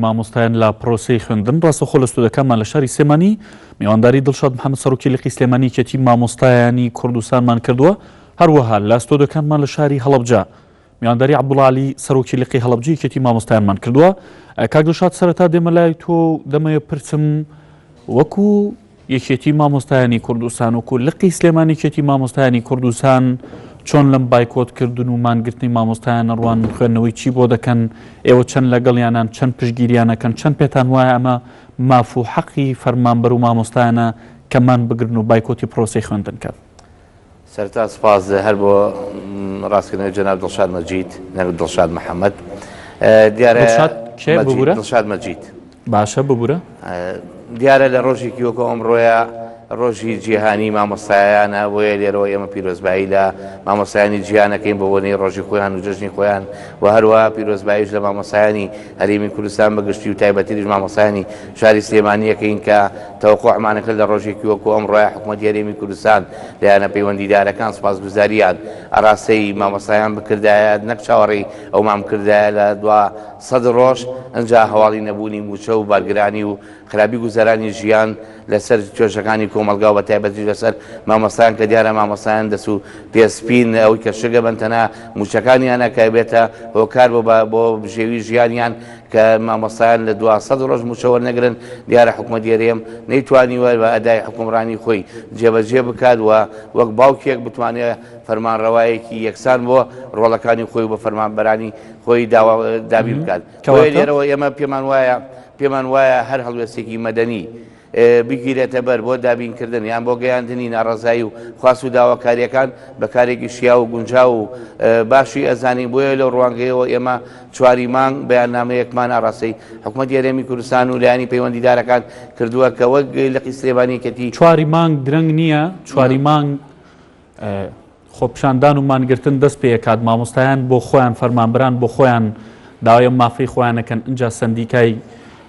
مامۆستایان لە پرۆسەی خوێندن ڕاستەوخۆ لە ستودەکانمان لە شاری سلێمانی میوانداری دڵشاد محەممەد سەرۆکی لقی سلێمانی کەتی مامۆستایانی کوردستانمان کردووە هەروەها لە ستودەکانمان لە شاری هەڵەبجە میوانداری عەبدوڵعالی سەرۆکی لقی هەڵەبجەی کەتی مامۆستایانمان کردووە. کاک دڵشاد سەرەتا دێمە لای تۆ دەمەوێت پرسم وەکو یەکێتی مامۆستایانی کوردستان وەکو لقی سلێمانی کەتی مامۆستایانی کوردستان چۆن لەم بایکۆتکردن و مانگرتنی مامۆستایان ڕوان خوێندنەوەی چی بۆ دەکەن ئێوە چەند لەگەڵیانان چەند پشتگیریانەکەن چەند پێتان وایە ئەمە ماف و حەقی فەرمانبەر و مامۆستایانە کەمان بگرن و بایکۆتی پرۆسەی خوێندن کات. سەرتا سپاس هەر بۆ ڕاستکردنەوەی جەناب دڵشاد مەجید نەک دڵشاد محەممەد دیارە دڵشاد مەجید باشە ببوورە دیارە لە ڕۆژێکی وەکو ئەمڕۆیە ڕۆژی جیهانی مامۆستایانە بۆیە لێرەوە ئێمە پیرۆزبایی لە مامۆستایانی جیهانەکەین بە بۆنەی ڕۆژی خۆیان و جژنی خۆیان و هەروە پیرۆزباییش لە مامۆستایانی هەرێمی کوردستان بەگشتی و تایبەتیش مامۆستایانی شاری سلێمانیەکەین کە تەوەقوعمانەکە لە ڕۆژێکی وەکو ئەمڕۆیە حکوومەتی هەرێمی کوردستان لایەنە پەیوەندیدارەکان سپاسگوزاریان ئاراستەی مامۆستایان بکردایە نەک چاوەڕێی ئەو مامکردایە لە دوا سەد ڕۆژ ئەنجا هەواڵی نەبوونی موچە و بارگرانی و خراپی گوزەرانی ژیان لەسەر توێژەکانی کۆمەلگا و بە تایبەتی لەسەر مامۆستایان کە دیارە مامۆستایان دەست و پێسپین ئەوەی کە شگە بنتەنا موچەکانیانە کە بێتە هۆکار بۆ بژێوی ژیانیان کە مامۆستایان لە 200 ڕۆژ موچەوە نەگرن دیارە حکوومەت هەرێم نەیتوانیوە بە ئەدای حکومڕانی خۆی جێبەجێ بکات و وەک باوکێک بتوانێت فەرمانڕەوایەکی یەکسان بۆ ڕۆڵەکانی خۆی بە فەرمانبەرانی خۆی دابی بکات. لێرەوە ئێمە پێمان وایە هەر هەڵوێستێکی مەدەنی بگیرێتە بەر بۆ دابینکردن یان بۆ گەیاندنی ناڕەزایی و خواست و داواکاریەکان بە کارێکی شیا و گونجا و باشی ئەزانی بۆیە لەو ڕوانگەیەوە ئێمە چواری مانگ بەیاننامەیەکمان ئاڕاستەی حکوومەتی هەرێمی کوردستان و لایەنی پەیوەندیدارەکان کردووە کە وەک لقی سلێمانیەکەتی چواری مانگ درەنگ نییە چواری مانگ خۆپشاندان و مانگرتن دەست پێکات مامۆستایان بۆ خۆیان فەرمانبەران بۆ خۆیان داوای مافی خۆیانەکەن ئەنجا سندیکای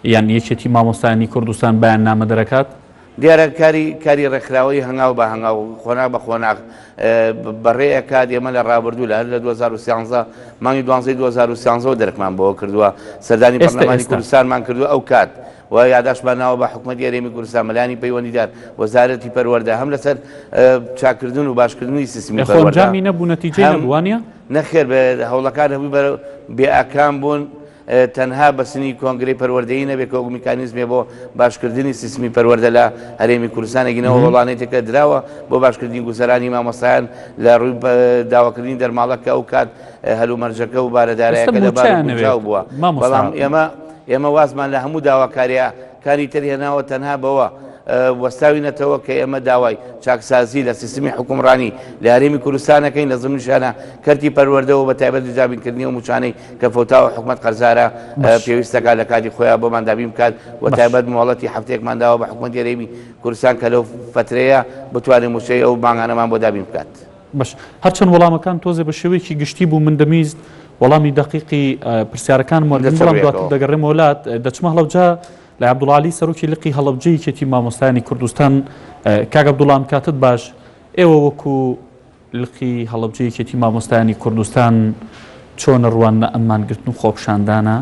یان یەکێتی مامۆستایانی کوردستان بەیان نامە دەرەکات دیارە کاری ڕێکخراوەی هەنگاو بە هەنگاو خۆنا بە خۆناغ بەڕێەکات ئێمە لە ڕابردوو لە هەر لە 2013 مانگی 2013 دەرەکمان بۆ کردووە سەردانی پەرلەمانی کوردستانمان کردووە ئەو کات و یاداشماناوە بە حکوومەتی هەرێمی کوردستان مەلایانی پەیوەندیدار وەزارەتی پەروەردە هەم لەسەر چاکردن و باشکردنی سیستمی پەروەردە خۆنجامی نەبوو نەتیجەی نەبووانە نەخێر بە هەوڵەکان هەبووی بەرە بێئاکام بوون تەنها بەسنی کۆنگرەی پەروەردەیی نەبێت کە میکانیزمێ بۆ باشکردنی سیستمی پەروەردە لە هەرێمی کوردستانێکینەوە وەڵانێتێکە دراوە بۆ باشکردنی گوزەرانی مامۆستایان لە ڕووی داواکردنی دەرماڵەکە ئەو کات هەلومەرجەکە و بارەدارایەکە لەبارجاو بووە بەڵام ئێمە وازمان لە هەموو داواکاریەکانی تر هێناوە تەنها بەوە وەستاوینەتەوە کە ئێمە داوای چاکسازی لە سیستمی حکومڕانی لە هەرێمی کوردستانەکەین لە زمانیشانە کەرتی پەروەردەوە بە تایبەت جابینکردنی و موچانەی کە فەوتاوە حکوومەت قەرزارە پێویستەکە لە کاتی خۆیان بۆمان دابین بکات و تایبەت مۆڵەتی هەفتەیەکمان داوە بە حکوومەتی هەرێمی کوردستان کە لەو فترەیە بتوانێت موچەی ئەو مانگانەمان بۆ دابین بکات. باش هەرچەند وەڵامەکان تۆزێ بە شێوەیەکی گشتی بوو من دەمیست وەڵامی دقیقی پرسیارەکان بەڵام دواتر دەگەڕێمە وڵات دەچمە هەڵەبجە لە عەبدوڵعالی سەرۆکی لقی هەڵەبجەی کەتی مامۆستایانی کوردستان کاک عەبدوڵام کاتت باش ئێوە وەکو لقی هەڵەبجەی کەتی مامۆستایانی کوردستان چۆن ڕوانە ئەمانگرتن و خۆپشاندانە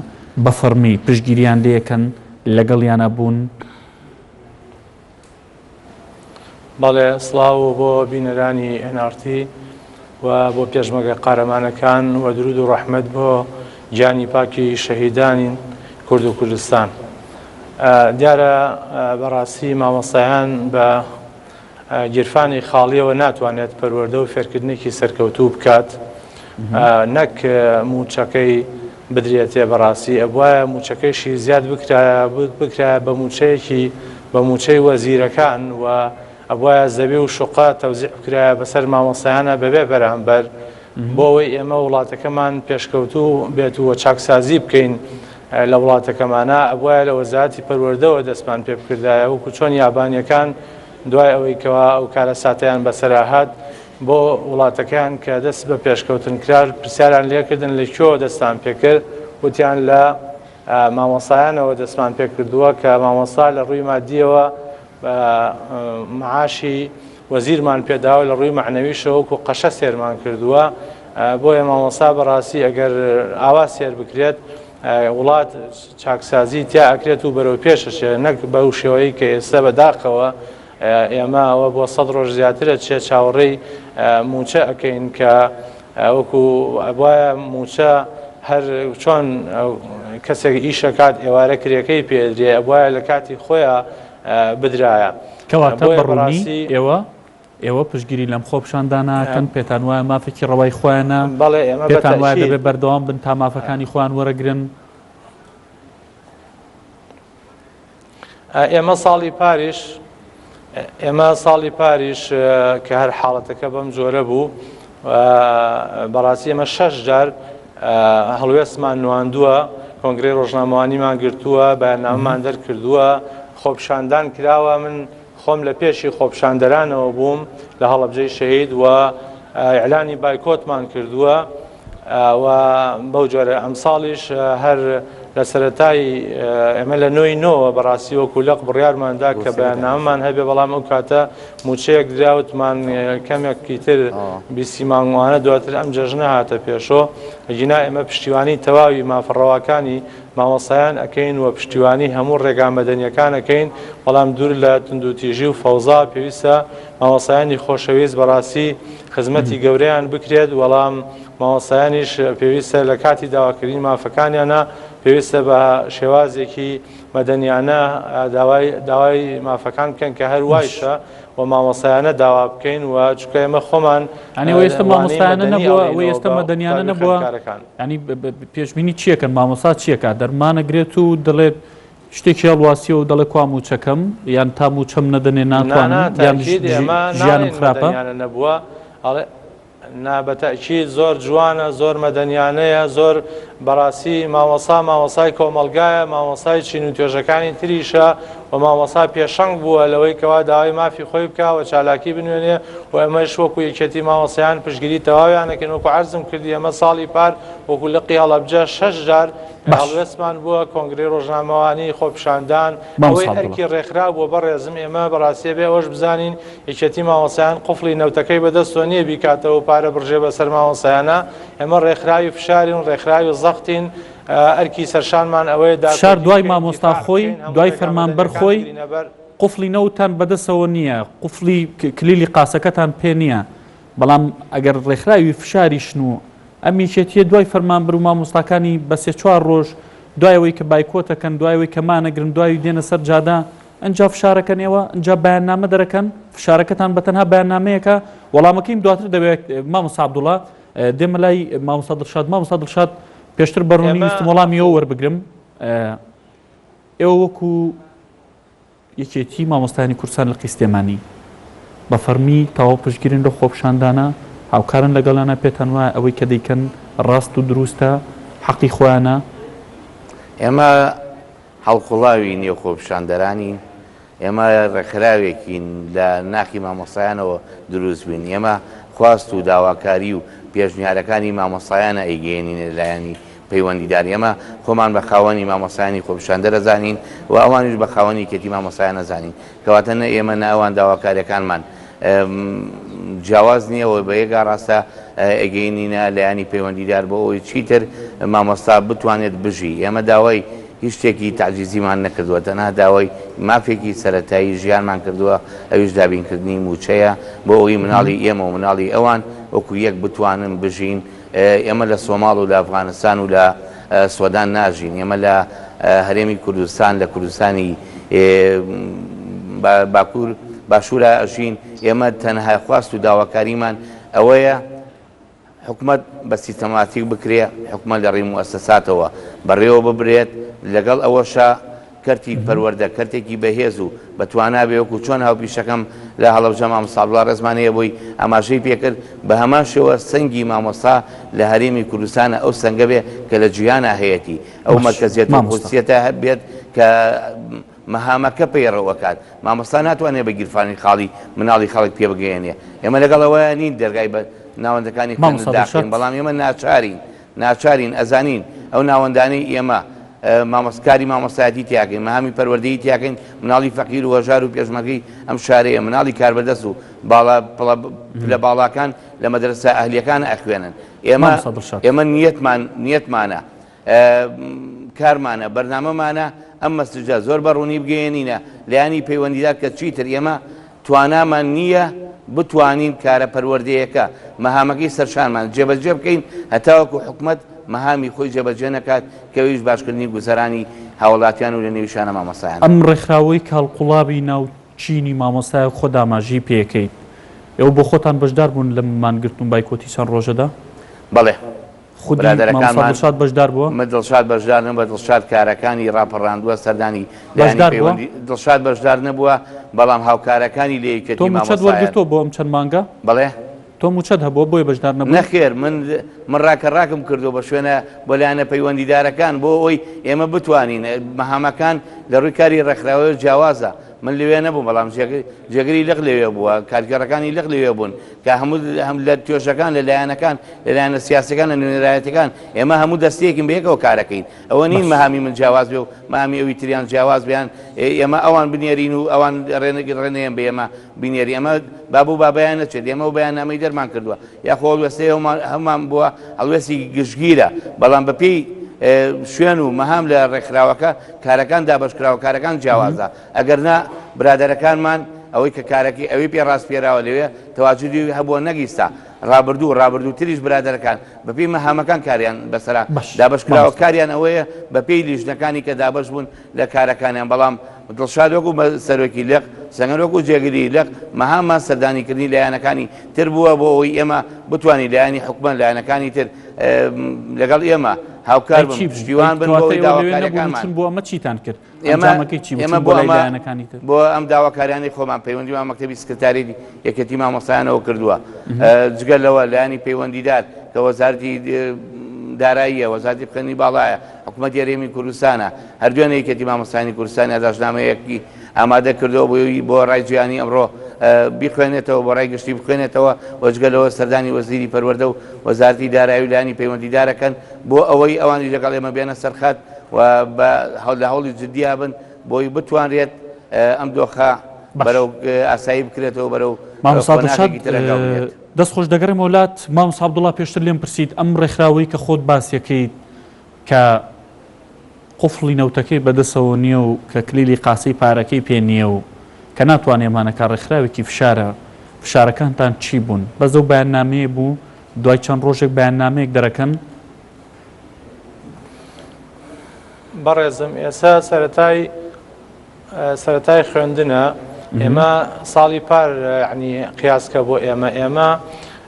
بە فەرمی پشتگیریان لێەکەن لەگەڵیانە بوون. بەڵێ سڵاو بۆ بینەرانی NRT و بۆ پێشمەگە قارەمانەکان و درود و ڕەحمەت بۆ گیانی پاکی شەهیدانی کورد و کوردستان. دیارە بەڕاستی مامۆستایان بە گیرفانی خاڵیەوە ناتوانێت پەروەردە و فێرکردنێکی سەرکەوتوو بکات نەک موچەکەی بدرێتێ بەڕاستی ئەوایە موچەکەیشی زیاد بکرایە بە موچەی وەزیرەکان و ئەوایە زەوی و شوقا تەوزیع بکرایە بەسەر مامۆستایانە بەبێ بەرامبەر بۆ ئەوەی ئێمە وڵاتەکەمان پێشکەوتوو بێت و چاکسازی بکەین لە وڵاتەکەمانە ئەوایە لە وەزارەتی پەروەردەوە دەستمان پێ بکردایە وەکو چۆن یابانیەکان دوای ئەوەی کەوا ئەو کارە ساتیان بەسەرهات بۆ وڵاتەکان کە دەست بە پێشکەوتن کرار پرسیاران لێکردن لە کۆ دەستان پێکرد وتیان لە مامۆستایانەوە دەستمان پێ کردووە کە مامۆستا لە ڕووی مادیەوە معاشی وەزیرمان پێداوە لە ڕووی معنەویشەوە وەکو قەشە سێرمان کردووە بۆیە مامۆستا بەڕاستی ئەگەر ئاوا سێر بکرێت وڵات چاکسازی تیا ئەکرێت و بەرەو پێشەشێ نەک بەو شێوەیە کە ئێستا بەداخەوە ئێمە ئەوە بۆ 100 ڕۆژ زیاترە چێ چاوەڕێی موچە ئەەکەین کە وەکو وایە موچە هەر چۆن کەسێک ئیشەکات ئێوارە کرێکەی پێدرێ وایە لە کاتی خۆیان بدرایە کەواتە بەڕوونی ئێوە پشتگیری لەم خۆپشانداناکەن پێتان وایە مافێکی ڕەوای خۆیانە بەڵێ ئێمە پێتان وایە دەبێت بەردەوام بن تا مافەکانی خۆیان وەرەگرن. ئێمە ساڵی پاریش کە هەر حاڵەتەکە بەم جۆرە بوو بەڕاستی ئێمە 6 جار هەڵوێستمان نواندووە، کۆنگرەی ڕۆژنامەوانیمان گرتووە، بەیاننامەمان دەرکردووە، خۆپشاندان کراوە. من خۆم لە پێشی خۆپشاندەرانەوە بووم لە هەڵەبجەی شەهید و ئیعلانی بایکۆتمان کردووە و بەو جۆرە ئەم ساڵیش هەر لە سەرەتای ئێمە لە نۆی نۆوە بەڕاستی وەکو لەق بڕیارماندا کە بەیاننامەمان هەبێ، بەڵام ئەو کاتە موچەیەک دراوتمان کەمێکی تر بیستی مانگوانە دواتر ئەم جەژنە هاتە پێشۆ. ئەجینا ئێمە پشتیوانی تەواوی مافەڕەواکانی مامۆسایان ئەەکەین و پشتیوانی هەموو ڕێگا مەدەنیەکان ئەەکەین، بەڵام دوور لە توندوتیژی و فەوزا پێویستە مامۆسایانی خۆشەویست بەڕاستی خزمەتی گەورەیان بکرێت، وەڵام مامۆسایانیش پێویستە لە کاتی داواکردنی مافەکانیانە پێویستە بە شێوازێکی مەدەنیانە داوای مافەکان بکەن کە هەر وایشە و مامۆسایانە داوا بکەین و چکە ئێمە خۆمان ئێستا مامۆسایانە نەبووە و ئێستا مەدەنیانە نەبووە. ینی پێشبینی چیەکەن مامۆسا چیەکە دەرمانەگرێت و دەڵێت شتێکی هەڵواسی و دەڵێ کوا موچەکەم یان تا موچەم نەدەنێ ناتوانم یان ژیانم خراپە نەبووە. نابەتەکی زۆر جوانە، زۆر مەدەنیانەیە، زۆر بەڕاستی مامۆسای کۆمەلگایە، مامۆسای چین و توێژەکانی تریشە و مامۆسا پێشەنگ بووە لەوەی کەوا داوای مافی خۆی بکەوە چالاکی بنوێنێ و ئەمەش وەکو یەکێتی مامۆسایان پشتگیری تەواویانەکەن. وەکو عەرزم کردی ئەمە ساڵی پار وەکو لقی هەڵەبجە 6 جار هەڵوێستمان بووە کۆنگرەی ڕۆژنامەوانی خۆپشاندان ئەوەی هەرکی ڕێکخرا بووە بەڕێزم ئێمە بەڕاستی بێ ئەوەش بزانین یەکێتی مامۆسایان قوفڵی نەوتەکەی بەدەستۆ نییە بیکاتەوە پارە بڕژێ بەسەر مامۆسایانە. ئێمە ڕێکخراوی فشارین، ڕێکخراوی زەختین، ئەرکی سەرشانمان ئەوەیە شار دوای مامۆستا خۆی دوای فەرمانبەر خۆی قوفڵی نەوتان بەدەستەوە نییە، قوفڵی کلیلی قاسەکەتان پێ نییە، بەڵام ئەگەر ڕێکخراوی فشاریشن و ئەم یەکێتیە دوای فەرمانبەر و مامۆستاکانی بە 3-4 ڕۆژ دوایەوەی کە بایکۆتەکەن، دوایەوەی کە مانەگرن، دوای دێنە سەر جادا ئەنجا فشارەکەنەوە، ئەنجا بەیاننامە دەرەکەن، فشارەکەتان بەتەنها بەیاننامەیەکە. وەڵامەکەیم دواتر دەبێت مامۆستا عەبدوڵڵا دێمە لای مامۆستا دڵشاد. مامۆستا دڵشاد پێشتر بەڕوونی ویستم وەڵامی ئەوە وەربگرم. ئێوە وەکو یەکێتی مامۆستایانی کوردستان لە قیسلێمانی بە فەرمی تەواو پشتگیرن لە خۆپشاندانە، هاوکارن لەگەڵانە، پێتان وایە ئەوەی کە دەیکەن ڕاست و دروستە، حەقی خۆیانە؟ ئێمە هەڵقوڵاوی نێو خۆپشاندەرانین، ئێمە ڕێکخراوێکین لە ناخی مامۆسایانەوە دروست بین. ئێمە خواست و داواکاری و پێشنیارەکانی مامۆسایانە ئەیگەێنین لایەنی پەیوەندیدار. ئێمە خۆمان بە خاوەنی مامۆسایانی خۆپشاندە دەزانین و ئەوانیش بە خاوەنی کێتی مامۆسایان نەزانین، کەواتە نە ئێمە نە ئەوان داواکاریەکانمان جیاواز نییەوە بە یەکا ڕاستە ئەگەینینە لایانی پەیوەندیدار بۆ ئەوەی چیتر مامۆستا بتوانێت بژی. ئێمە داوای هیچ شتێکی تعجیزیمان نەکردووە، تەنها داوای مافێکی سەرەتایی ژیانمان کردووە، ئەویش دابینکردنی موچەیە بۆ ئەوی مناڵی ئێمە و مناڵی ئەوان وەکو یەک بتوانن بژین. ئێمە لە سۆماڵ و لە ئەفغانستان و لە سوۆدان ناژین، ئێمە لە هەرێمی کوردستان لە کوردستانی باکوور باشوورە ئەژین. ئێمە تەنها خواست و داواکاریمان ئەوەیە حکومت بە سیستەماتیک بکرێ، حکومت لە ڕێی موەسسەساتەوە بەڕێوە ببرێت، لەگەڵ ئەوەشە کەرتی پەروەردە کەرتێکی بەهێز و بەتوانا بێ وەکو چۆن هاوپیشەکەم لە هەڵەبجە مامۆستا عەبدوڵڵا ڕێزمانەیە بۆی ئاماژەی پێکرد بە هەمان شێوە سەنگی مامۆستا لە هەرێمی کوردستانە ئەو سەنگە بێ کە لە جیهانە هەیەتی، ئەو مەرکەزیەت و خصوصیەتە هەبێت کە مەهامەکە پەیڕەوەکات. مامۆستا ناتوانێت بە گیرفانی خاڵی مناڵی خەڵک پێ بگەێنێ. ئێمە لەگەڵەوەیە نین دەرگای بە ناوەندەکانی داخین، بەڵام ئێمە ناچارین ئەزانین ئەو ناوەندانەی ئێمە مامۆستکاری مامۆستایەتی تیاکەین، مەهامی پەروەردەیی تیاکەین، مناڵی فەقیر و هەژار و پێشمەرگەی ئەم شارەیە، مناڵی کاربەدەست و لە باڵاکان لە مەدرسە ئەهلیەکان ئەخوێنن. ئێمە نیەتمانە کارمانە بەرنامەمانە ئەم مەسجە زۆر بەڕوونی بگەێنینە لایانی پەیوەندیدار کە چیتر ئێمە توانامان نییە بتوانین کارە پەروەردەیەەکە مەهامەکەی سەرشانمان جێبەجێ بکەین هەتاوەکو حکوومەت مەهامی خۆی جێبەجێ نەکات کەویش باشکردنی گوزەرانی هاوڵاتیان و لە نێویشانە مامۆستایان. ئەم ڕێکخراوەی کاڵقوڵابی ناوچینی مامۆستای خۆ داماژی پێەکەیت ئێوە بۆ خۆتان بەشدار بوون لە مانگرتن و بایکۆتی چەند ڕۆژەدا؟ بەڵێ برادەرەکانمان دڵشاد بەشدار بووە؟ دڵشاد بەشدار نەبووە دڵشاد کارەکانی ڕاپەڕاندووە سەردانی دڵشاد بەشدار نەبووە بەڵام هاوکارەکانی لە یەکێتی مامۆستایان. تۆ موچەت وەرگرتۆ بۆ ئەم چەند مانگە؟ بەڵێ تۆ موچەت هەبووە بۆی بەشدار نەبوو؟ نەخێر من ڕاکەڕاکم کردو بە شوێنە بۆ لایەنە پەیوەندیدارەکان بۆ ئەوی ئێمە بتوانین مەهامەکان لە ڕووی کاری ڕێکخراوەیە جیاوازە من لەوێ نەبوو بەڵام جێگری لەق لەوێ بووە کارگەڕەکانی لەق لەوێ بوون کە هەم لە توێژەکان لە لایەنەکان لە لایەنە سیاسەکان لە نوێنەرایەتەکان ئێمە هەموو دەستەیەکین بەیەکەوە کارەکەین ئەوە نین مەهامی من جیاواز بێ و مامی ئەوی تریان جیاواز بیان ئێمە ئەوان بنێرین و ئەوان ڕێنەیەن بە ئێمە بینێری ئەمە بابوو بابیان نەچێت ئێمە و بەیاننامەی دەرمان کردووە یاخۆ هەڵوێستەیە هەمان بووە هەڵوێستی گشتگیرە بەڵام بەپێی شوێن و مەهام لە ڕێکخراوەکە کارەکان دابەشکراوە کارەکان جیاوازە ئەگەر نا برادەرەکانمان ئەوەی کە کارەکەی ئەوەی پێ ڕاستپێراوە لەوێ تەواجودی هەبووە نەگیستا ڕابردوو تریش برادەرەکان بەپێی مەهامەکان کاریان بەسەرا دابەشکراوە کاریان ئەوەیە بەپێی لیژنەکانی کە دابەش بوون لە کارەکانیان بەڵام دڵشاد وەکو سەرۆکی لێق سەنگەر وەکو جێگیری لەق مەهامان سەردانیکردنی لایەنەکانی تر بووە بۆ ئەوەی ئێمە بتوانین لایەنی حکومەت لایەنەکانی تر لەگەڵ ئێمە هاوکار بن پشتیوان بن بۆی داواکاریەکانمان بۆ ئەمە چیتان کرد ئێمە بۆ ئەم داواکاریانی خۆمان پەیوەندیمان مەکتەبی سکرتاری یەکێتی مامۆستایانەوە کردووە جگەل لەوە لایەنی پەیوەندیدار کە وەزارەتی داراییە وەزارەتی بخێنی باڵایە حکوومەت یاریێمی کوردستانە هەردوێنە یەکێتی مامۆستایانی کوردستانی ئاداشنامەیەکی ئامادە کردەوە بۆ ڕای جیهانی ئەمڕۆ بیخوێنێتەوە بۆ ڕای گشتی بخوێنێتەوە وەجگەلەوە سەردانی وەزیری پەروەردە و وەزارەتی دارایی و لایەنی پەیوەندیدارەکەن بۆ ئەوەی ئەوانی لەگەڵ ئێمە بێنە سەرخات و لە هەوڵی جدیا بن بۆی بتوانرێت ئەم دۆخە بەرەو ئاسایی بکرێتەوە بەرەو دەست خۆش دەگەڕێم وڵات مامۆستا عەبدوڵڵا پێشتر لێم پرسیت ئەم ڕێکخراوەی کە خۆت باسیەکەیت کە قوفڵی نەوتەکەی بەدەستەوە نییە و کە کلیلی قاسەی پارەکەی پێ نییە و کە ناتوانێمانەکە ڕێکخراوێکی فشارەکانتان چی بوون بەزە و بەیاننامەیە بوو دوای چەند ڕۆژێک بەیاننامەیەک دەرەکەن بەڕێزم ئێستا سەرەتای خوێندنە ئێمە ساڵی پار ینی قیاسکە بۆ ئێمە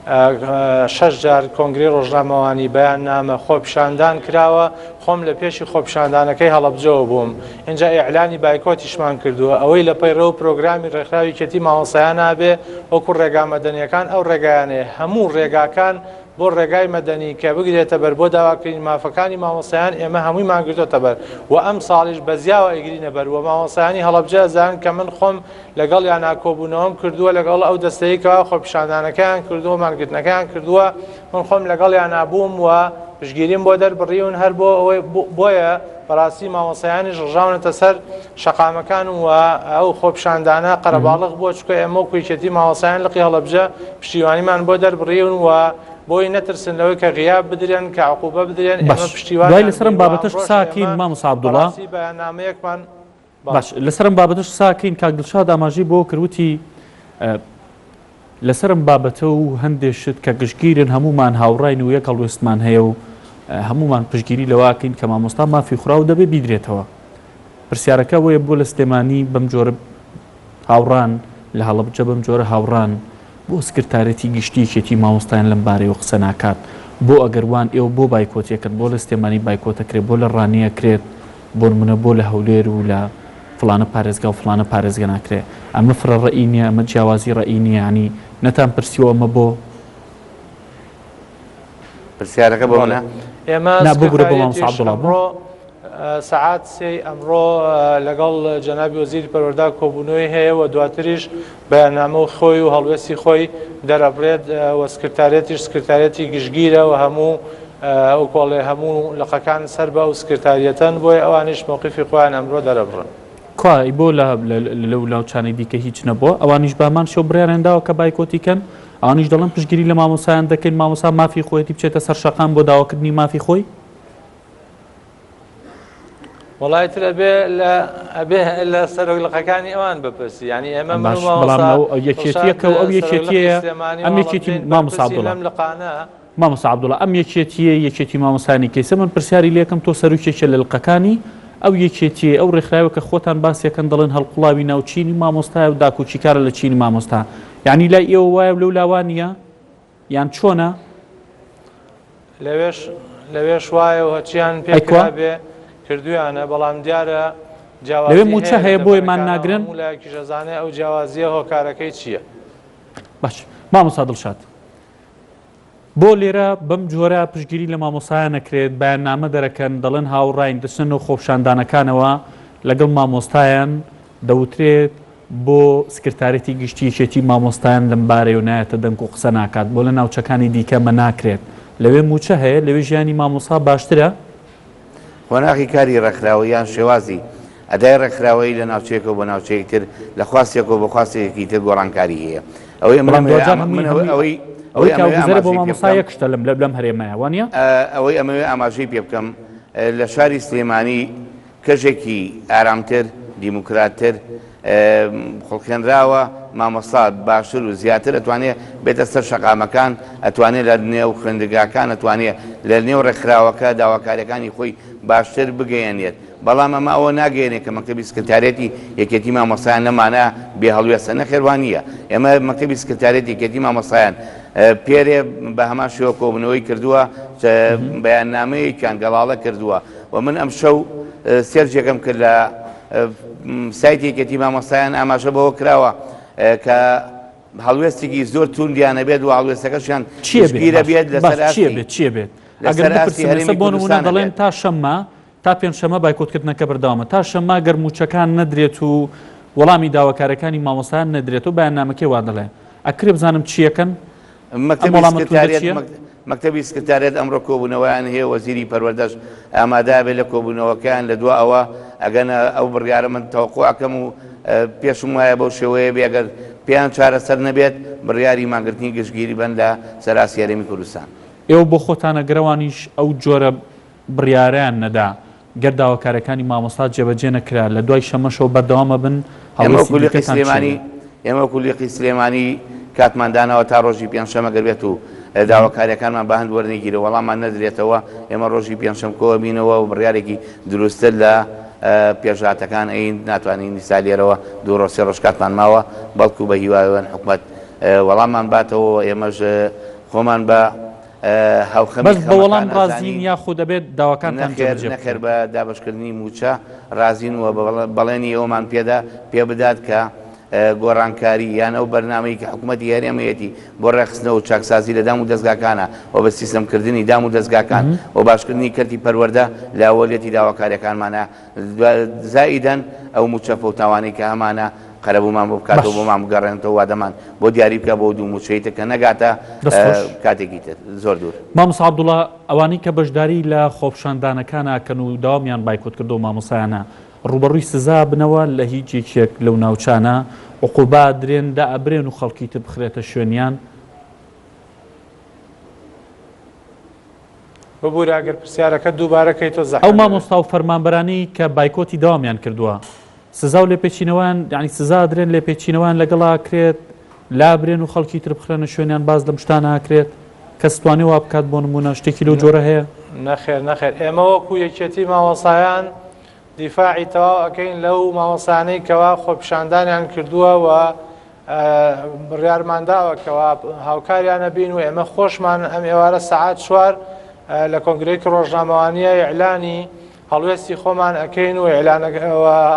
6 جار کۆنگری ڕۆژنامەوانی بەیاننامە خۆپیشاندان کراوە خۆم لە پێشی خۆپیشاندانەکەی هەڵەبجەوە بووم اینجا ئیعلانی بایکۆتیشمان کردووە ئەوەی لە پەیڕەوە پرۆگرامی ڕێکخراوی کێتی مامۆستایان نابێ وەکو ڕێگا مەدەنیەکان ئەو ڕێگایانەیە هەموو ڕێگاکان بۆ ڕێگای مەدەنی کە بگرێتە بەر بۆ داواکردنی مافەکانی مامۆستایان ئێمە هەمووی ماگرتۆتە بەر و ئەم ساڵیش بەزیاوە ئەیگرینە بەر و مامۆستایانی هەڵەبجە زان کە من خۆم لەگەڵ یان ناکۆبوونەوەم کردووە لەگەڵ ئەو دەستەیەکەوە خۆپیشاندانەکەیان کردووە ماگرتنەکەیان کردووە من خۆم لەگەڵ یان نابووم و پشگیریم بۆ دەربڕیون هەر بۆ ئەوەی بۆیە بەڕاستی مامۆستایانی ژەژاونەتە سەر شەقامەکان و ئەو خۆپیشاندانە قەرەباڵغ بۆ چکە ئێمە و کوێچەتی مامۆستایان لەقی هەڵەبجە پشتیوانیمان بۆ دەربڕیون و بۆی نەترسن لەوەی کە غیاب بدرێن کە عقوبە بدرێن ئێمە پشتیوان دوای لەسەرم بابەتەش ساکەین مامۆستا عەبدوڵڵا بەیاننامەیەکمان باش لەسەرم بابەتەش ساکەین کاک دڵشاد ئاماژەی بۆ کردوتی لەسەرم بابەتە و هەندێشت کە گشتگیرن هەمومان هاوڕاین و یەک هەڵوێستمان هەیە و هەمومان پشتگیری لەواکەین کە مامۆستا مافی خوراو دەبێ بیدرێتەوە پرسیارەکە وەیە بۆ لە سلێمانی بەم جۆرە هاوڕان لە هەڵەبجە بەم جۆرە هاوڕان بۆ سکرتارەتی گشتی کێتی مامۆستایان لەم بارەیەوە قسە ناکات بۆ ئەگەروان ئێوە بۆ بایکۆتیەکەن بۆ لە سلێمانی بایکۆتەکرێت بۆ لە ڕانیە کرێت بۆ نمونە بۆ لە هەولێر و لە فلانە پارێزگا و فلانە پارێزگە ناکرێت ئەمە فرە ڕەئی نییە ئەمە جیاوازی ڕەئی نییە ینی نەتان پرسیوە ئەمە بۆ پرسیارەکە بۆ منە ئێمە سعات سێ ئەمڕۆ لەگەڵ جەنابی وەزیری پەروەردە کۆبوونەوەی هەیە و دواتریش بەیاننامە و خۆی و هەڵوێستی خۆی دەرەبرێت و سکرتارەتی گشتگیرە و هەموو ئەو کۆڵێ هەموو لەقەکان سەر بە و سکرتاریەتەن بۆی ئەوانیش مووقیفی خۆیان ئەمڕۆ دەرەبڕن کوای بۆ لەو لاوچانەی دیکە هیچ نەبووە ئەوانیش بامان شەو بڕیارێنداوە کە بایکۆتیکەن ئەوانیش دەڵێن پشتگیری لە مامۆسایان دەکەین مامۆسا مافی خۆیەتی بچێتە سەر شەقام بۆ داواکردنی مافی خۆی وڵایتر ئەبێ لە سەرۆکلقەکانی ئەوان بپرسی ینی ئێمە بەڵام یەکێتیەکە و ئەو یەکێتیە ئەم یەکێتی مامۆستا عەبدوڵڵا مامۆستا عەبدوڵڵا ئەم یەکێتی مامۆستانی کەیسە من پرسیاری لێکم تۆ سەرۆکێکە لە لقەکانی ئەو یەکێتی ئەو ڕێکخراوە کە خۆتان باسیەکەن دەڵێن هەڵقوڵاوی ناوچینی مامۆستای و داکوچیکارە لە چینی مامۆستا یعنی لای ئێوە وایە لەو لاوانە یان چۆنە لەوێش وایە و هەچیان پێکرا بێ کردویانە بەڵام دیارە لەوێ موچە هەیە بۆیمان ناگرن لایەکیشەزانێ ئەو جیاوازیە هۆکارەکەی چییە؟ باش مامۆستا دڵشاد بۆ لێرە بەم جۆرە پشتگیری لە مامۆستایان نەکرێت بەیاننامە دەرەکەن دەڵێن هاوڕاین دەچن و خۆپشاندانەکانەوە لەگەڵ مامۆستایان دەوترێت بۆ سکرتارەتی گشتیەکێتی مامۆستایان لەم بارەی و نایەتە دەنگ و قسە ناکات بۆ لە ناوچەکانی دیکەمە ناکرێت لەوێ موچە هەیە لەوێ ژیانی مامۆستا باشترە خۆناغی کاری ڕێکخراوەیان شێوازی ئەدای ڕێکخراوەی لە ناوچەیەکەوە بۆ ناوچەیەک تر لە خواستێکەوە بە خواستێکی تر گۆڕانکاری هەیە ئەوەی کاوگوزەرە بۆ مامۆستا یەکشتە لەم هەرێمایە وانە ئەوەی ئەمەوێ ئاماژەی پێ بکەم لە شاری سلێمانی کەژێکی ئارامتر دیموکراتتر خۆڵکێنراوە مامۆستا باشتر و زیاتر ئەتوانێت بێتە سەر شەقامەکان ئەتوانێت لە نێو خوێندگاکان ئەتوانێت لە نێو ڕێکخراوەکە داواکاریەکانی خۆی باشتر بگەیەنێت بەڵام ئەمە ئەوە ناگەێنێت کە مەکتەبی سکرتارێتی یەکێتی مامۆستایان نەمانە بێ هەڵوێستە نەخێوانیە ئێمە مەکتەبی سکرتارێتی یەکێتی مامۆستایان پێرێ بە هەمان شێوە کۆبنەوەی کردووە بەیاننامەیەکیان گەڵاڵە کردووە و من ئەم شەو سێرجێکم کرد لە سایتی یەکێتی مامۆستایان ئاماژە بەوە کراوە کە هەڵوێستێکی زۆر توندیانە بێت و هەڵوێستەکەشیان چیرە بێت چیە بێت ئەگەر بپرسیمە بۆ نمونە دەڵێن تا شەممە تا پێنجشەمە بایکۆتکردنەکە بەردەوامە تا شەممە گەرموچەکان نەدرێت و وەڵامی داواکارەکانی مامۆستایان نەدرێت و بەیاننامەکەی وا دەڵێ ئەکرێ بزانم چیەکەن مەکتەبی سکرتارێت ئەمڕۆ کۆبوونەوەیان هەیە وەزیری پەروەردەش ئامادا بێت لە کۆبوونەوەکان لە دووە ئەوە ئەگەنە ئەو بڕیارە من تەوەقوعەکەم و پێشم وایە بەو شێوەیە بێگەر پێیان چارەسەر نەبێت بڕیاری ماگررتنی گشتگیری بن لە سەراسی هەرێمی کوردستان ئێوە بۆ خۆتانە گەرەوانیش ئەو جۆرە بڕیاریان نەدا گەرداوەکارەکانی مامۆستا جێبەجێ نەکرا لە دوای شەمەشەوە بەردەوامە بن ئێمە کولیقی سلێمانی کاتماندانەوە تا ڕۆژی پێنجشەمە گەربێت و داواکاریەکانمان بە هەند وەرنێگیرە وەڵاممان نەدرێتەوە ئێمە ڕۆژی پێنجشەم کۆوە بینەوە و بڕیارێکی دروستتر لە پێشاتەکان ئەین ناتوانین دیسا لێرەوە دوو ڕۆژ سێ ڕۆژ کاتمان ماوە بەڵکو بە هیوایەوەن حکومەت وەڵاممان باتەوە ئێمەش خۆمان بە بەس بە وەڵام ڕازین یاخود دەبێت داواکانتان نەخێر بە دابشکردنی موچە ڕازین وە بەڵێنی ئەومان پێ بدات کە گۆڕانکاری یان ئەو بەرنامەی کە حکوومەتی هەرێمەیەتی بۆ ڕێخستنەوە و چاکسازی لە دام و دەستگاکانە و بە سیستەمکردنی دام و دەستگاکان و باشکردنی کەرتی پەروەردە لە ئەوەلێتی داواکاریەکانمانە زائیدەن ئەو موچە فەوتاوانی کە هەمانە قەرەبوومان بۆ بکاتەوە بۆمان بگەڕێنەوە وادەمان بۆ دیاری بکە بۆ دوو موچەیتە کە نەگاتە کاتێکی تر زۆر دوور مامۆستا عەبدوڵڵا ئەوانەی کە بەشداری لە خۆپشاندانەکانەکەن و داوامیان بایکۆت کردو و مامۆسایانە ڕوبەڕووی سزا بنەوە لە هیچ یەکێک لەو ناوچانە عقوبا درێن دا ئەبرێن و خەڵکی تر بخرێتە شوێنیان ببوورە ئەگەر پرسیارەکە دووبارەکەی تۆ زەحمەت ئەو مامۆستا و فەرمانبەرانی کە بایکۆتی داوامیان کردووە سزا و لێپێچینەوەیان یعنی سزا درێن لێپێچینەوەیان لەگەڵا کرێت لا برێن و خەڵکی تر بخرێنە شوێنیان باز لەم شتانە ئاکرێت کەس توانێ وا بکات بۆ نمونە شتێکی لەو جۆرە هەیە نەخێر ئێمە وەکو یەکێتی مامۆستایان دیفاعی تەواو ئەەکەین لەو مامۆستانەی کەوا خۆپیشاندانیان کردووە و بڕیارمانداوە کەوا هاوکاریانە بین و ئێمە خۆشمان ئەم ئێوارە سەعات 4 لە کۆنگرەیەکی ڕۆژنامەوانیە ئیعلانی هەڵوێستی خۆمان ئەەکەین و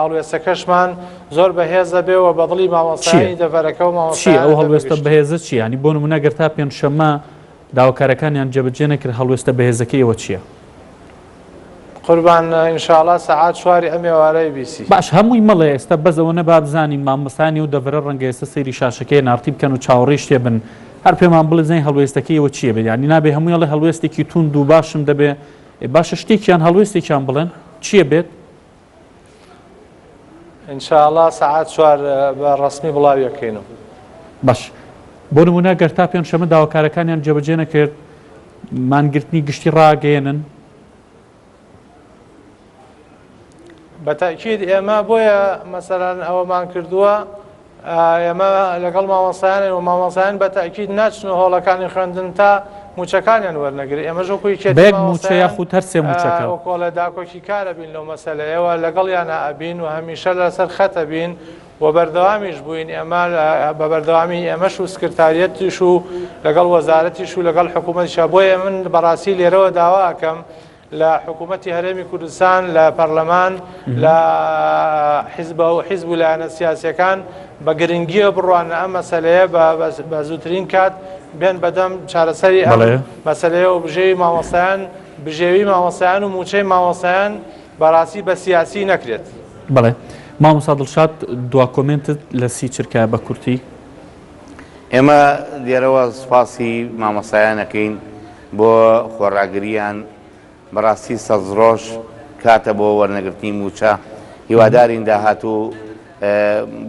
هەڵوێستەکەشمان زۆر بەهێزە بێ و بەدڵی مامۆستایی دەڤەرەکە و مامۆستا ئەو هەڵوێستە بەهێزە چی ینی بۆ نمونە گەر تا پێنجشەممە داواکارەکانیان جێبەجێ نەکرد هەڵوێستە بەهێزەکەیەوە چییە؟ قوربان ئینشاءڵڵا سەعات 4 ئەم ئێوارەی بیسی باش هەمووی مەڵێ ئێستا بەزەوە نەبا بزانین مامۆستانی و دەڤرە ڕەنگە ئێستا سەیری شاشەکەی نارتی بکەن و چاوەڕێی شتێ بن هەر پێمان بڵێ زەین هەڵوێستەکەیەوە چییە بێت ینی نابێ هەموویڵێ هەڵوێستێکی توند و باشم دەبێ باشە شتێکیان هەڵوێستێکیان بڵێن چییە بێت؟ ئینشاءڵڵا سەعات 4 بە ڕەسمی بڵاویەکەینەوە باش بۆ نمونە گەر تا پێنجشەمە داواکارەکانیان جێبەجێ نەکرد مانگرتنی گشتی ڕاگەێنن بەتاکید ئێمە بۆیە مەسەرەن ئەوەمان کردووە ئێمە لەگەڵ مامۆسایان و مامۆسایان بەتاکید ناچن و هۆڵەکانی خوێندن تا موچەکانیان وەرنەگری ئێمە ژۆکوی بەیەک موچە یاخود هەر سێ موچەکە کۆلە داکۆکی کارە بین لەو مەسەلەیەوە لەگەڵیانە ئەبین و هەمیشە لەسەر خەتە بین و بەردەوامیش بووین ئێمە بە بەردەوامی ئێمەش و سکرتاریەتیش و لەگەڵ وەزارەتیش و لەگەڵ حکوومەتیشە بۆیە من بەڕاستی لێرەوە داواکەم لە حکوومەتی هەرێمی کوردستان لە پەرلەمان لە حیزب و حیزب و لایەنە سیاسیەکان بە گرنگیە بڕوانە ئەم مەسەلەیە بە زووترین کات بێن بەدەم چارەسەری ئەم مەسەلەیە و بژێوی مامۆسایان بژێوی مامۆسایان و موچەی مامۆسایان بەڕاستی بە سیاسی نەکرێت. بەڵێ مامۆستا دڵشاد دوا کۆمنتت لە سی چرکە بە کورتی ئێمە لێرەوە سوپاسی مامۆسایانەکەین بۆ خۆڕاگریان بەڕاستی سەز ڕۆژ کاتە بۆ وەرنەگرتنی موچە هیوادارین داهاتوو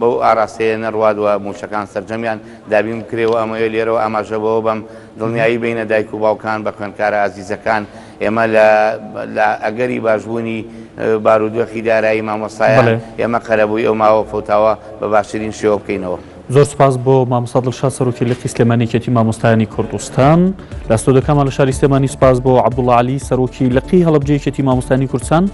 بەو ئاراستەیە نەڕوادوە موچەکان سەرجەمیان دابین بکرێەوە ئەمەوە لێرەوە ئاماژەبەوە بەم دڵنیایی بینە دایک و باوکان بە خوێندکارە ئازیزەکان ئێمە لە ئەگەری باشبوونی بارودۆخی دارایی مامۆسایان ئێمە قەرەبووی ئەو ماوە فوتاوە بە باشترین شێوە بکەینەوە. زۆر سپاس بۆ مامۆستا دڵشاد سەرۆکی لقی سلێمانیەتی مامۆستایانی کوردستان لە ستۆدیۆکەمان لە شاری سلێمانی سپاس بۆ عەبدوڵڵا عەلی سەرۆکی لقی هەڵەبجەیەتی مامۆستایانی کوردستان